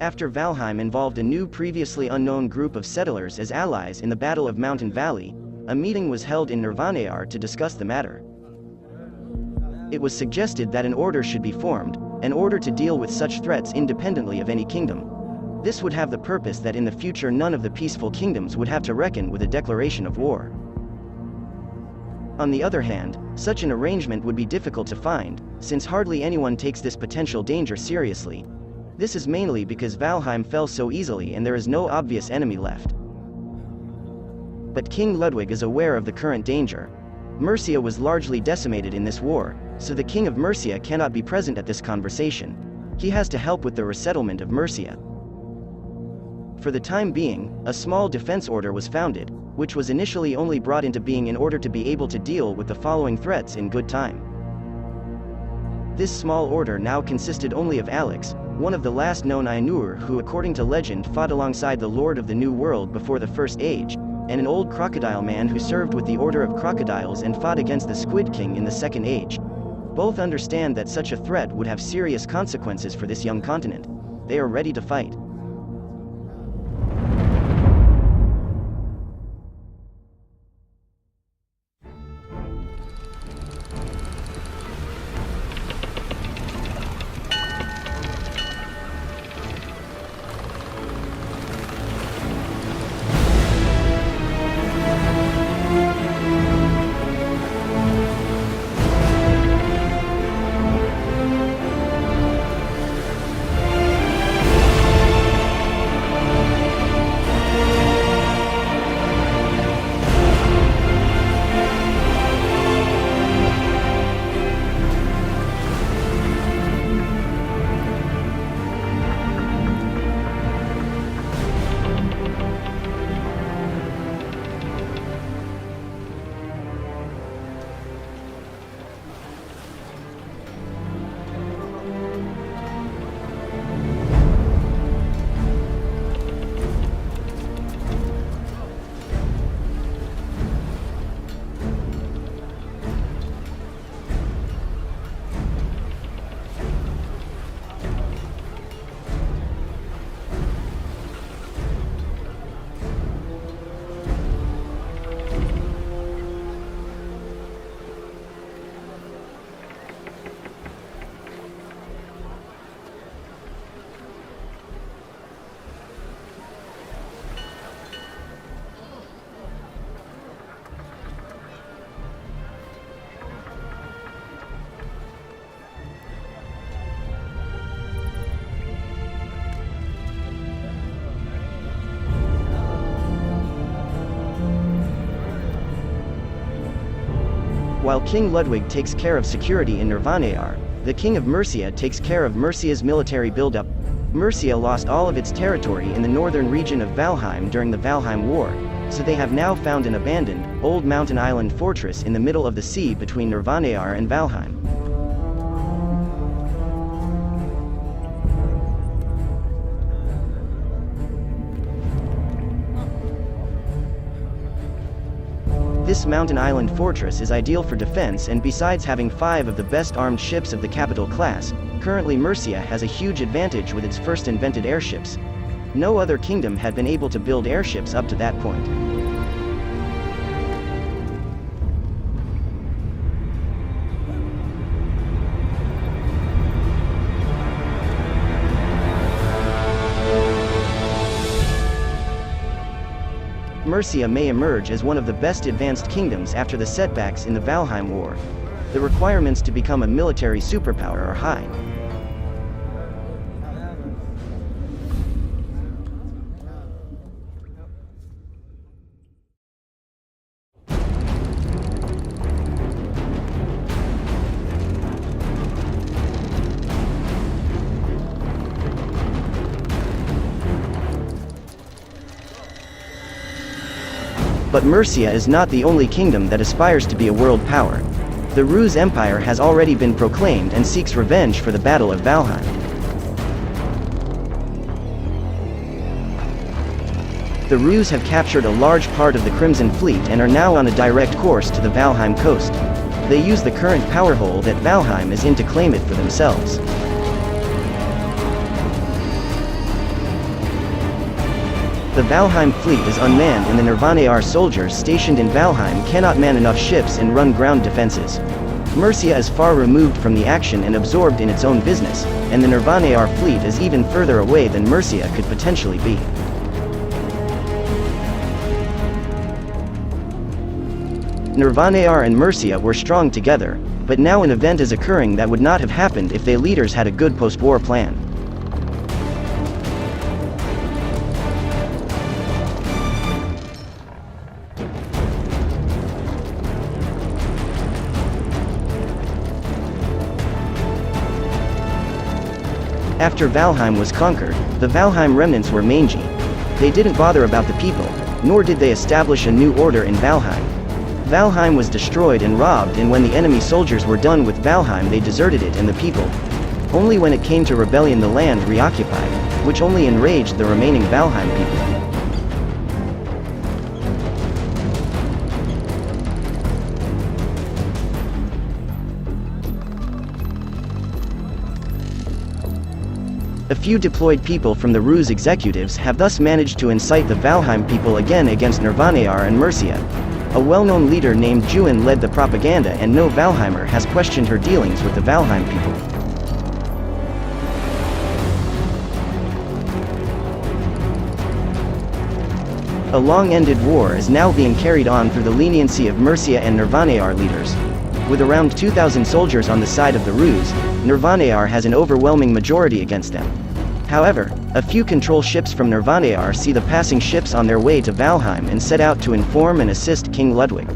After Valheim involved a new previously unknown group of settlers as allies in the Battle of Mountain Valley, a meeting was held in Nirvanaar to discuss the matter. It was suggested that an order should be formed, an order to deal with such threats independently of any kingdom. This would have the purpose that in the future none of the peaceful kingdoms would have to reckon with a declaration of war. On the other hand, such an arrangement would be difficult to find, since hardly anyone takes this potential danger seriously. This is mainly because Valheim fell so easily and there is no obvious enemy left. But King Ludwig is aware of the current danger. Mercia was largely decimated in this war, so the King of Mercia cannot be present at this conversation. He has to help with the resettlement of Mercia. For the time being, a small defense order was founded, which was initially only brought into being in order to be able to deal with the following threats in good time. This small order now consisted only of Alex, one of the last known Ainur who according to legend fought alongside the Lord of the New World before the First Age, and an old crocodile man who served with the Order of Crocodiles and fought against the Squid King in the Second Age. Both understand that such a threat would have serious consequences for this young continent. They are ready to fight. While King Ludwig takes care of security in Nirvanaar, the King of Mercia takes care of Mercia's military buildup. Mercia lost all of its territory in the northern region of Valheim during the Valheim War, so they have now found an abandoned, old mountain island fortress in the middle of the sea between Nirvanaar and Valheim. This mountain island fortress is ideal for defense, and besides having 5 of the best armed ships of the capital class, currently Mercia has a huge advantage with its first invented airships. No other kingdom had been able to build airships up to that point. Mercia may emerge as one of the best advanced kingdoms after the setbacks in the Valheim War. The requirements to become a military superpower are high. But Mercia is not the only kingdom that aspires to be a world power. The Rus Empire has already been proclaimed and seeks revenge for the Battle of Valheim. The Rus have captured a large part of the Crimson Fleet and are now on a direct course to the Valheim coast. They use the current power hole that Valheim is in to claim it for themselves. The Valheim fleet is unmanned and the Nirvanaar soldiers stationed in Valheim cannot man enough ships and run ground defenses. Mercia is far removed from the action and absorbed in its own business, and the Nirvanaar fleet is even further away than Mercia could potentially be. Nirvanaar and Mercia were strong together, but now an event is occurring that would not have happened if their leaders had a good post-war plan. After Valheim was conquered, the Valheim remnants were mangy. They didn't bother about the people, nor did they establish a new order in Valheim. Valheim was destroyed and robbed, and when the enemy soldiers were done with Valheim they deserted it and the people. Only when it came to rebellion the land reoccupied, which only enraged the remaining Valheim people. A few deployed people from the Ruse executives have thus managed to incite the Valheim people again against Nirvanaar and Mercia. A well-known leader named Juin led the propaganda, and no Valheimer has questioned her dealings with the Valheim people. A long-ended war is now being carried on through the leniency of Mercia and Nirvanaar leaders. With around 2,000 soldiers on the side of the Ruse, Nirvanaar has an overwhelming majority against them. However, a few control ships from Nirvanaar see the passing ships on their way to Valheim and set out to inform and assist King Ludwig.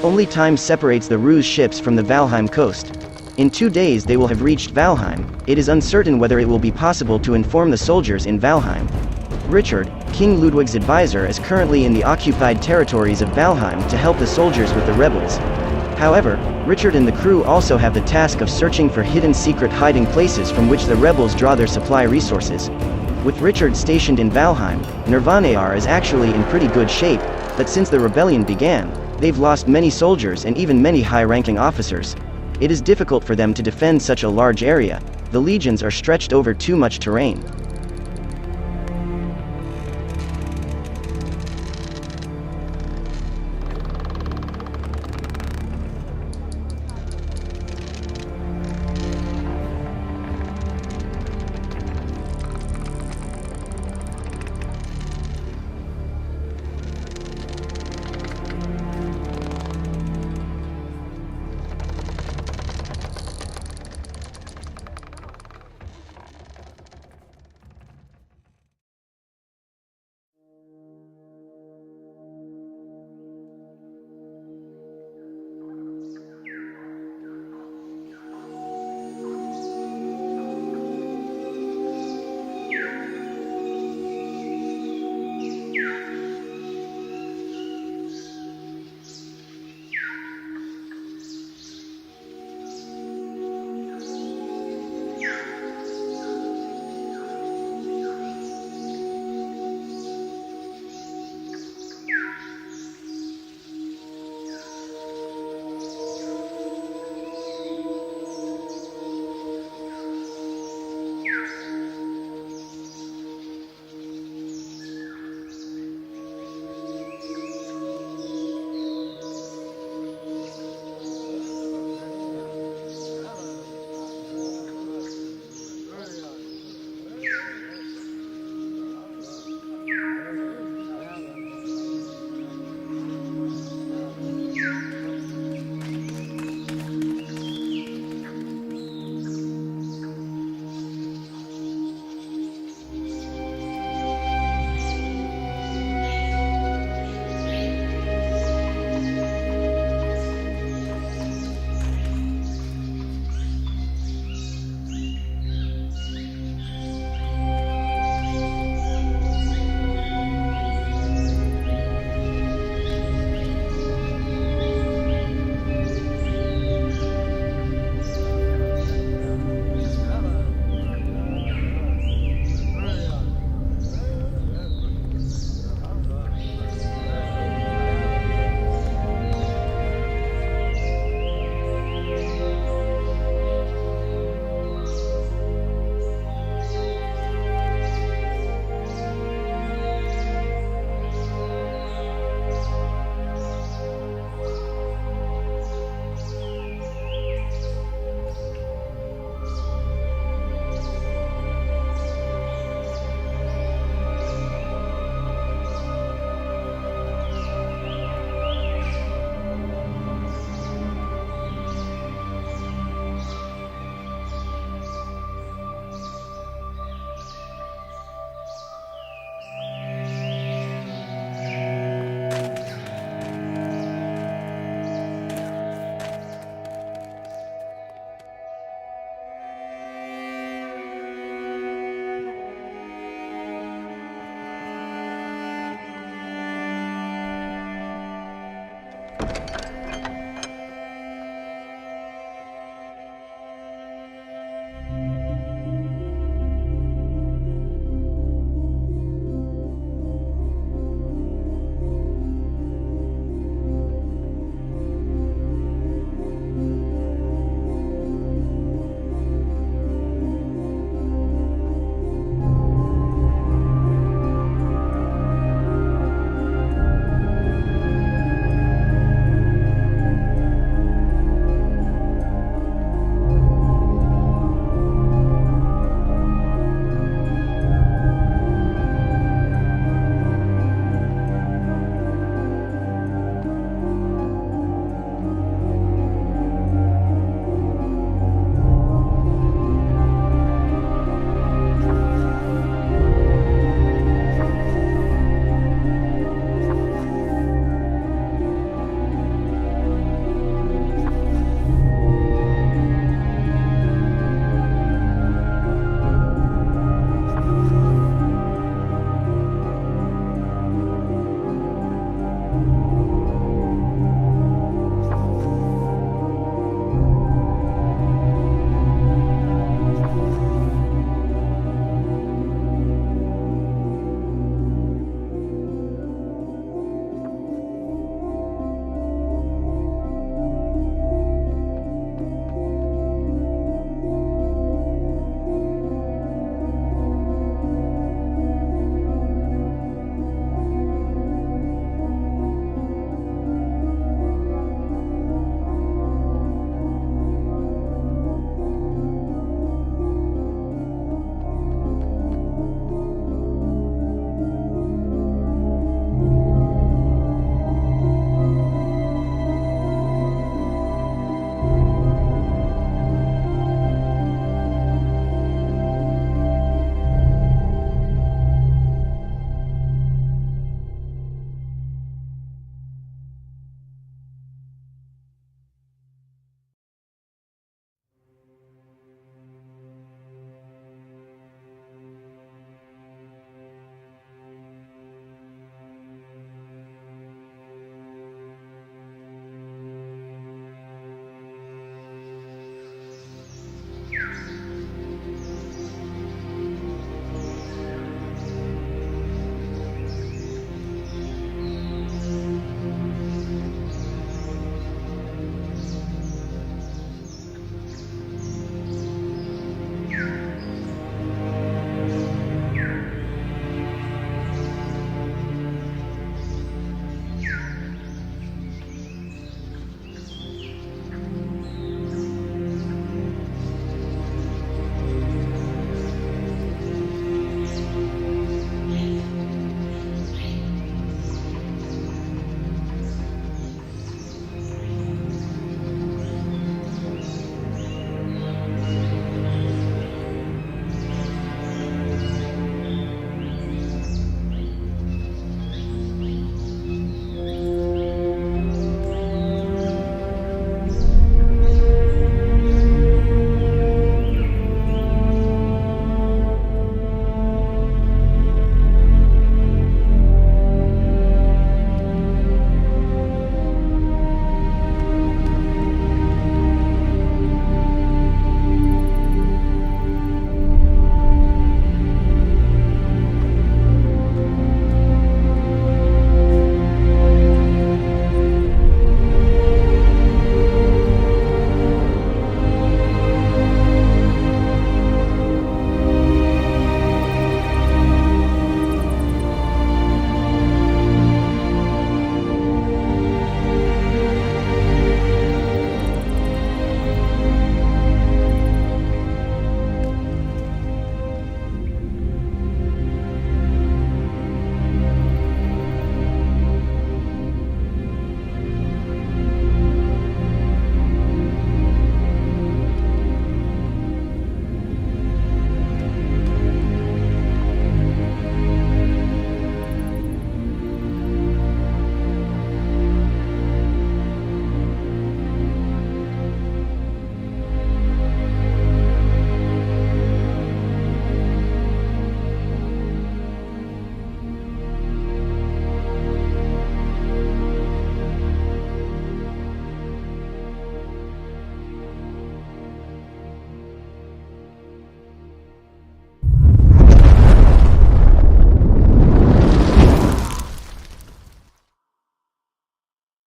Only time separates the Ruse ships from the Valheim coast. In 2 days they will have reached Valheim. It is uncertain whether it will be possible to inform the soldiers in Valheim. Richard, King Ludwig's advisor, is currently in the occupied territories of Valheim to help the soldiers with the rebels. However, Richard and the crew also have the task of searching for hidden secret hiding places from which the rebels draw their supply resources. With Richard stationed in Valheim, Nirvanaar is actually in pretty good shape, but since the rebellion began, they've lost many soldiers and even many high-ranking officers. It is difficult for them to defend such a large area. The legions are stretched over too much terrain.